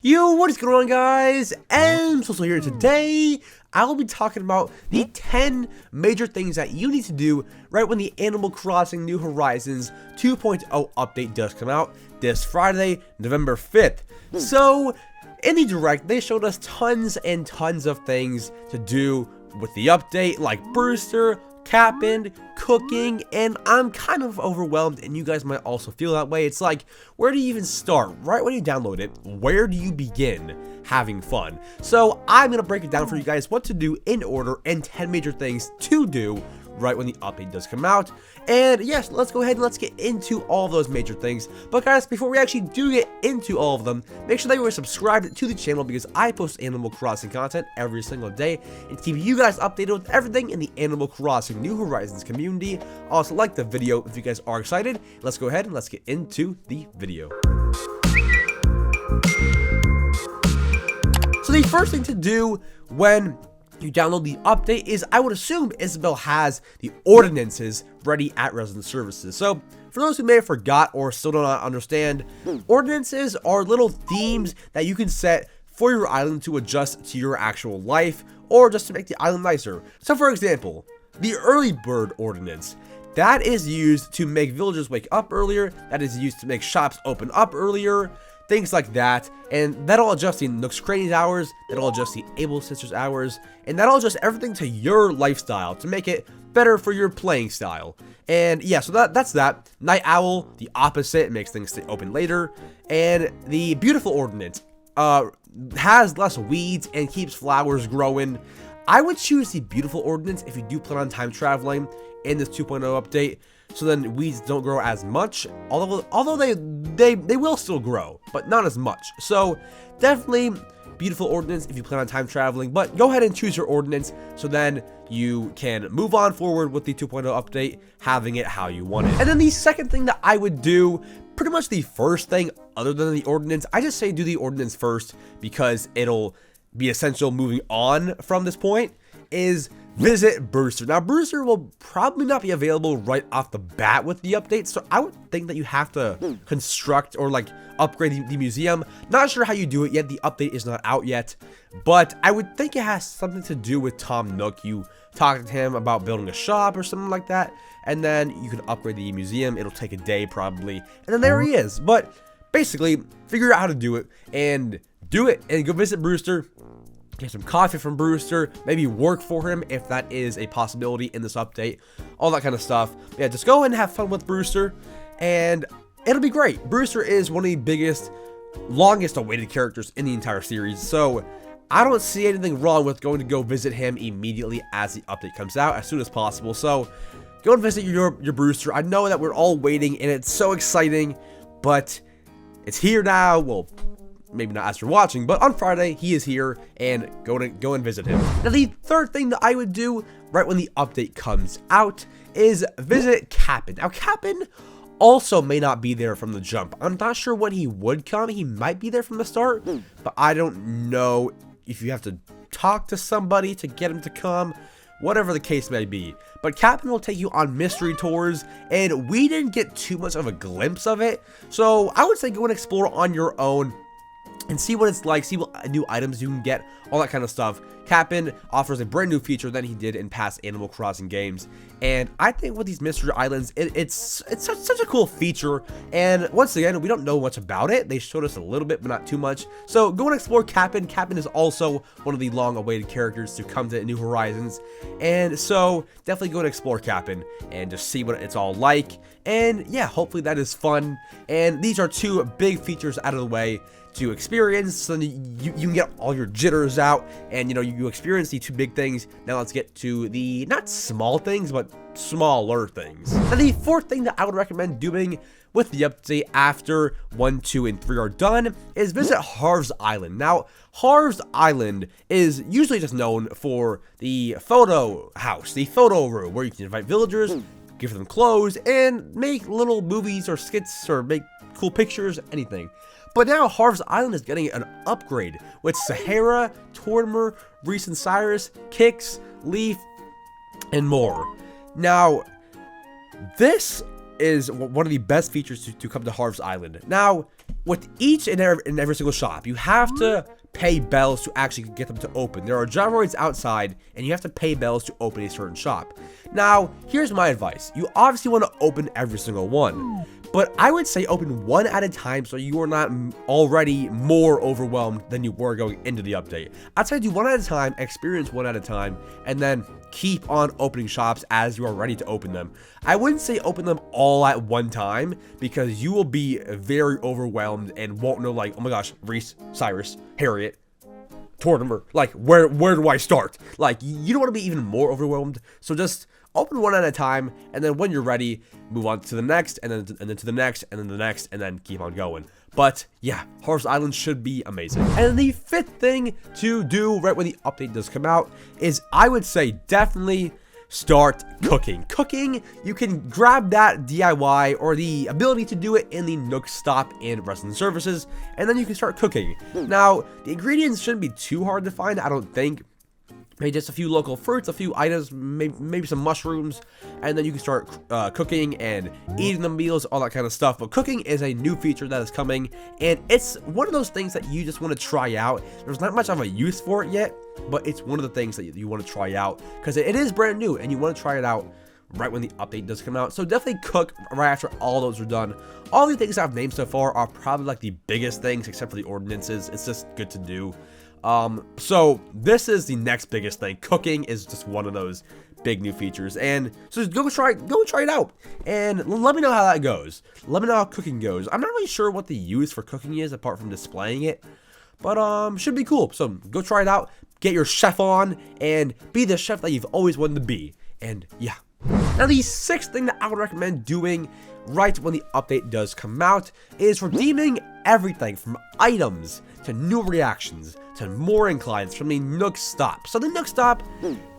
Yo, what is going on, guys? EmSwizzle here. Today, I will be talking about the 10 major things that you need to do right when the Animal Crossing New Horizons 2.0 update does come out this Friday, November 5th. So, in the direct, they showed us tons and tons of things to do with the update, like Brewster, Kapp'n, cooking, and I'm kind of overwhelmed, and you guys might also feel that way. It's like, where do you even start? Right when you download it, where do you begin having fun? So I'm going to break it down for you guys what to do in order and 10 major things to do right when the update does come out. And yes, let's go ahead and let's get into all of those major things. But guys, before we actually do get into all of them, make sure that you are subscribed to the channel because I post Animal Crossing content every single day and to keep you guys updated with everything in the Animal Crossing New Horizons community. Also, like the video if you guys are excited. Let's go ahead and let's get into the video. So the first thing to do when you download the update is, I would assume Isabelle has the ordinances ready at resident services. So for those who may have forgot or still do not understand, ordinances are little themes that you can set for your island to adjust to your actual life or just to make the island nicer. So for example, the early bird ordinance, that is used to make villagers wake up earlier, that is used to make shops open up earlier, things like that, and that'll adjust the Nook's Cranny's hours, that'll adjust the Able Sisters hours, and that'll adjust everything to your lifestyle to make it better for your playing style. And yeah, so that's that. Night Owl, the opposite, it makes things stay open later, and the Beautiful Ordinance has less weeds and keeps flowers growing. I would choose the Beautiful Ordinance if you do plan on time traveling in this 2.0 update, so then weeds don't grow as much, although they will still grow, but not as much. So definitely Beautiful Ordinance if you plan on time traveling, but go ahead and choose your ordinance so then you can move on forward with the 2.0 update, having it how you want it. And then the second thing that I would do, pretty much the first thing other than the ordinance, I just say do the ordinance first because it'll be essential moving on from this point, is visit Brewster. Now, Brewster will probably not be available right off the bat with the update, so I would think that you have to construct or like upgrade the museum. Not sure how you do it yet. The update is not out yet, but I would think it has something to do with Tom Nook. You talk to him about building a shop or something like that, and then you can upgrade the museum. It'll take a day probably, and then there he is. But basically, figure out how to do it and go visit Brewster. Get some coffee from Brewster, maybe work for him if that is a possibility in this update, all that kind of stuff. Yeah, just go and have fun with Brewster, and it'll be great. Brewster is one of the biggest, longest awaited characters in the entire series, so I don't see anything wrong with going to go visit him immediately as the update comes out, as soon as possible. So go and visit your Brewster. I know that we're all waiting, and it's so exciting, but it's here now. Well, maybe not as you're watching, but on Friday he is here, and go and visit him. Now the third thing that I would do right when the update comes out is visit Kapp'n. Now Kapp'n also may not be there from the jump. I'm not sure when he would come. He might be there from the start, but I don't know if you have to talk to somebody to get him to come, whatever the case may be. But Kapp'n will take you on mystery tours, and we didn't get too much of a glimpse of it, so I would say go and explore on your own and see what it's like, see what new items you can get, all that kind of stuff. Kapp'n offers a brand new feature than he did in past Animal Crossing games, and I think with these mystery islands, it's such a cool feature. And once again, we don't know much about it. They showed us a little bit, but not too much. So go and explore Kapp'n. Kapp'n is also one of the long-awaited characters to come to New Horizons, and so definitely go and explore Kapp'n and just see what it's all like. And yeah, hopefully that is fun. And these are two big features out of the way to experience, so you can get all your jitters out, and you experience the two big things. Now let's get to the not small things, but smaller things. Now the fourth thing that I would recommend doing with the update after 1, 2, and 3 are done is visit Harv's Island. Now Harv's Island is usually just known for the photo house, the photo room, where you can invite villagers, give them clothes, and make little movies or skits or make cool pictures, anything. But now Harv's Island is getting an upgrade with Sahara, Tortimer, Reese and Cyrus, Kix, Leaf, and more. Now, this is one of the best features to come to Harv's Island. Now, with each and every single shop, you have to pay bells to actually get them to open. There are gyroids outside, and you have to pay bells to open a certain shop. Now, here's my advice. You obviously want to open every single one, but I would say open one at a time so you are not already more overwhelmed than you were going into the update. I'd say do one at a time, experience one at a time, and then keep on opening shops as you are ready to open them. I wouldn't say open them all at one time, because you will be very overwhelmed and won't know, like, oh my gosh, Reese, Cyrus, Harriet, Tortimer, like, where do I start? Like, you don't want to be even more overwhelmed, so just open one at a time, and then when you're ready, move on to the next, and then to the next, and then the next, and then keep on going. But yeah, Harv's Island should be amazing. And the fifth thing to do right when the update does come out is, I would say, definitely start cooking. Cooking, you can grab that DIY or the ability to do it in the Nook Stop and Resident Services, and then you can start cooking. Now, the ingredients shouldn't be too hard to find, I don't think. Maybe just a few local fruits, a few items, maybe some mushrooms, and then you can start cooking and eating the meals, all that kind of stuff. But cooking is a new feature that is coming, and it's one of those things that you just want to try out. There's not much of a use for it yet, but it's one of the things that you want to try out, because it is brand new, and you want to try it out right when the update does come out. So definitely cook right after all those are done. All the things I've named so far are probably like the biggest things, except for the ordinances. It's just good to do. So this is the next biggest thing. Cooking is just one of those big new features, and so just go try it out, and let me know how that goes. Let me know how cooking goes. I'm not really sure what the use for cooking is apart from displaying it, but should be cool. So go try it out, get your chef on, and be the chef that you've always wanted to be. And yeah. Now, the sixth thing that I would recommend doing right when the update does come out is redeeming everything from items to new reactions to more inclines from the Nook Stop. So the Nook Stop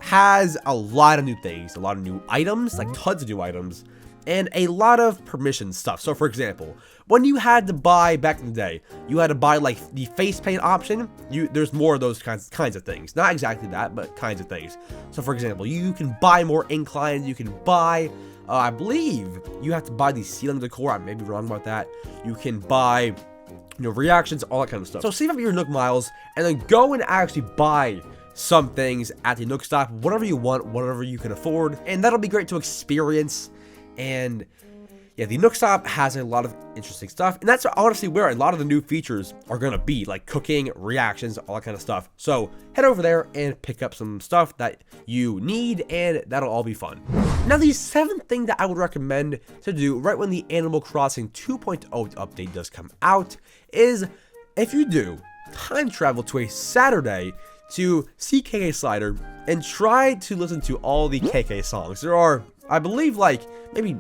has a lot of new things, a lot of new items, like tons of new items, and a lot of permission stuff. So for example, when you had to buy back in the day, you had to buy like the face paint option. There's more of those kinds of things. Not exactly that, but kinds of things. So for example, you can buy more inclines. You can buy, I believe you have to buy the ceiling decor. I may be wrong about that. You can buy, reactions, all that kind of stuff. So save up your Nook miles and then go and actually buy some things at the Nook Stop, whatever you want, whatever you can afford, and that'll be great to experience. And yeah, the Nook Stop has a lot of interesting stuff, and that's honestly where a lot of the new features are going to be, like cooking, reactions, all that kind of stuff. So head over there and pick up some stuff that you need, and that'll all be fun. Now, the seventh thing that I would recommend to do right when the Animal Crossing 2.0 update does come out is, if you do, time travel to a Saturday to see KK Slider and try to listen to all the KK songs. There are, I believe, like maybe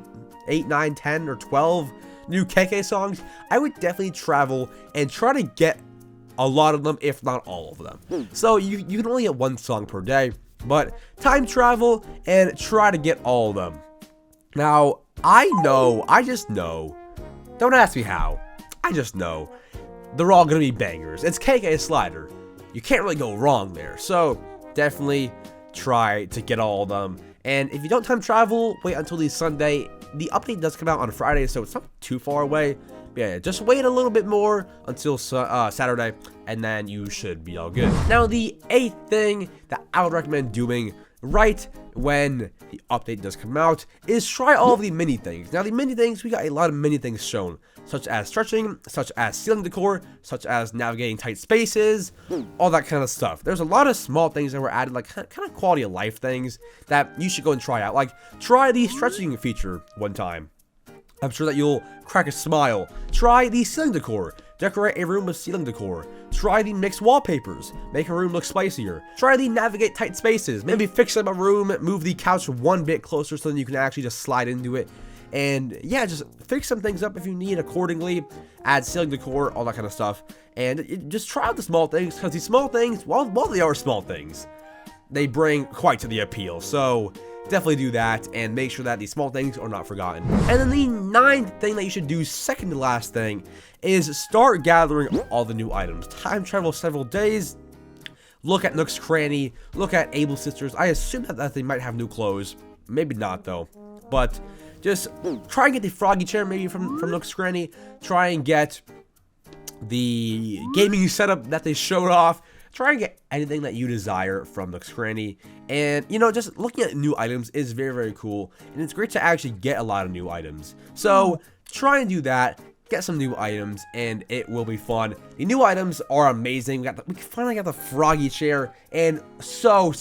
8, 9, 10, or 12 new KK songs. I would definitely travel and try to get a lot of them, if not all of them. So you can only get one song per day, but time travel and try to get all of them. Now, I just know, don't ask me how, I just know they're all gonna be bangers. It's KK Slider. You can't really go wrong there. So definitely try to get all of them. And if you don't time travel, wait until the Sunday. The update does come out on Friday, so it's not too far away. But yeah, just wait a little bit more until Saturday, and then you should be all good. Now, the eighth thing that I would recommend doing right when the update does come out is try all of the mini things. Now, the mini things, we got a lot of mini things shown, such as stretching, such as ceiling decor, such as navigating tight spaces, all that kind of stuff. There's a lot of small things that were added, like kind of quality of life things that you should go and try out. Like, try the stretching feature one time. I'm sure that you'll crack a smile. Try the ceiling decor. Decorate a room with ceiling decor. Try the mixed wallpapers. Make a room look spicier. Try the navigate tight spaces. Maybe fix up a room, move the couch one bit closer so that you can actually just slide into it. And yeah, just fix some things up if you need accordingly. Add ceiling decor, all that kind of stuff. And just try out the small things, because these small things, while they are small things, they bring quite to the appeal. So definitely do that and make sure that these small things are not forgotten. And then the ninth thing that you should do, second to last thing, is start gathering all the new items. Time travel several days. Look at Nook's Cranny. Look at Able Sisters. I assume that they might have new clothes. Maybe not though. But just try and get the froggy chair maybe from Nook's Cranny. Try and get the gaming setup that they showed off. Try and get anything that you desire from Nook's Cranny. And, you know, just looking at new items is very, very cool. And it's great to actually get a lot of new items. So, try and do that. Get some new items, and it will be fun. The new items are amazing. We finally got the Froggy chair, and so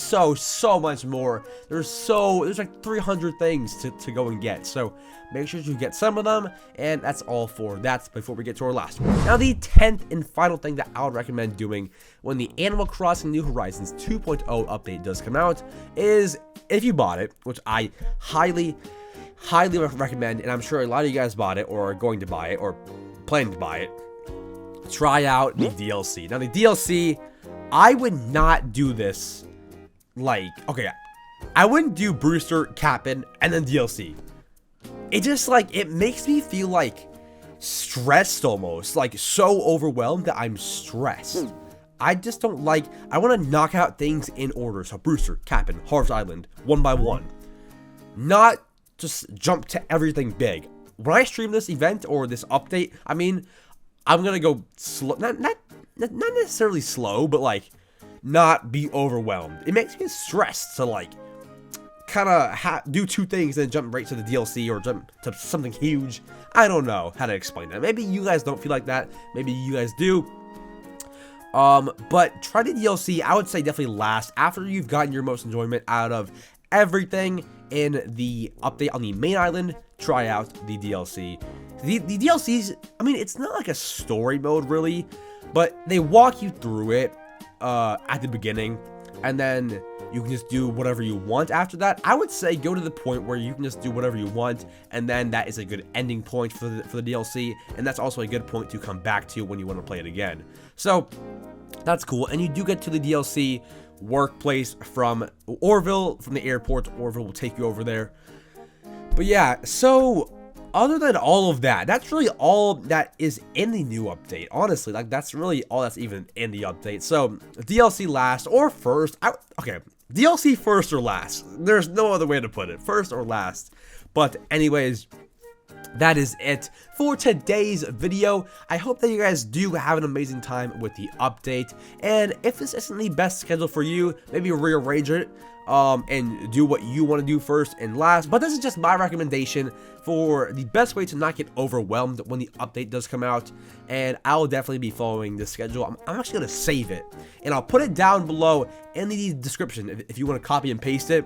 much more. There's like 300 things to go and get. So make sure you get some of them, and that's all for that before we get to our last one. Now, the 10th and final thing that I would recommend doing when the Animal Crossing New Horizons 2.0 update does come out is, if you bought it, which I highly recommend, and I'm sure a lot of you guys bought it or are going to buy it or planning to buy it, try out the DLC. Now, the DLC, I would not do this like, okay, I wouldn't do Brewster, Kapp'n, and then DLC. It just, like, it makes me feel like stressed almost, like so overwhelmed that I'm stressed. I just don't like, I want to knock out things in order. So Brewster, Kapp'n, Harv's Island, one by one. Not just jump to everything big. When I stream this event or this update, I mean, I'm gonna go slow, not necessarily slow, but like not be overwhelmed. It makes me stressed to like kind of do two things and then jump right to the DLC or jump to something huge. I don't know how to explain that. Maybe you guys don't feel like that. Maybe you guys do. But try the DLC. I would say definitely last after you've gotten your most enjoyment out of everything in the update on the main island. Try out the DLC. The DLCs, I mean, it's not like a story mode really, but they walk you through it at the beginning, and then you can just do whatever you want after that. I would say go to the point where you can just do whatever you want, and then that is a good ending point for the DLC, and that's also a good point to come back to when you want to play it again. So that's cool, and you do get to the DLC workplace from Orville, from the airport. Orville will take you over there. But yeah, so other than all of that, that's really all that is in the new update. Honestly, like that's really all that's even in the update. So DLC last or first. Okay, DLC first or last. There's no other way to put it. First or last. But anyways, that is it for today's video. I hope that you guys do have an amazing time with the update. And if this isn't the best schedule for you, maybe rearrange it and do what you want to do first and last. But this is just my recommendation for the best way to not get overwhelmed when the update does come out. And I'll definitely be following this schedule. I'm actually going to save it, and I'll put it down below in the description if you want to copy and paste it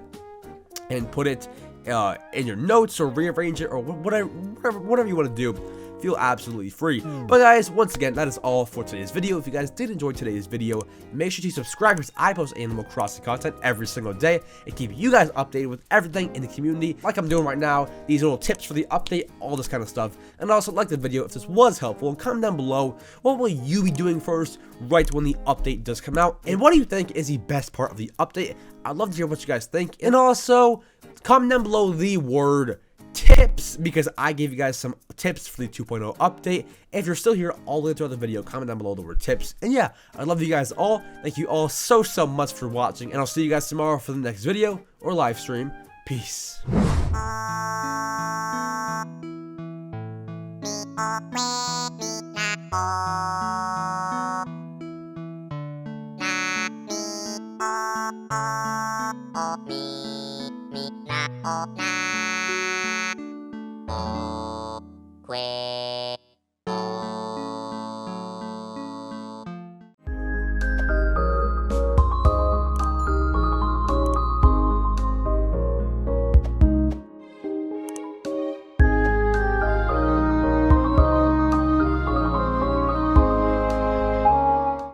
and put it in your notes or rearrange it or whatever you want to do. Feel absolutely free. But guys, once again, that is all for today's video. If you guys did enjoy today's video, make sure to subscribe because I post Animal Crossing content every single day and keep you guys updated with everything in the community like I'm doing right now. These little tips for the update, all this kind of stuff. And also like the video if this was helpful, and comment down below what will you be doing first right when the update does come out, and what do you think is the best part of the update. I'd love to hear what you guys think. And also comment down below the word tips, because I gave you guys some tips for the 2.0 update. If you're still here all the way throughout the video, comment down below the word tips. And yeah, I love you guys all. Thank you all so much for watching, and I'll see you guys tomorrow for the next video or live stream. Peace. Quack.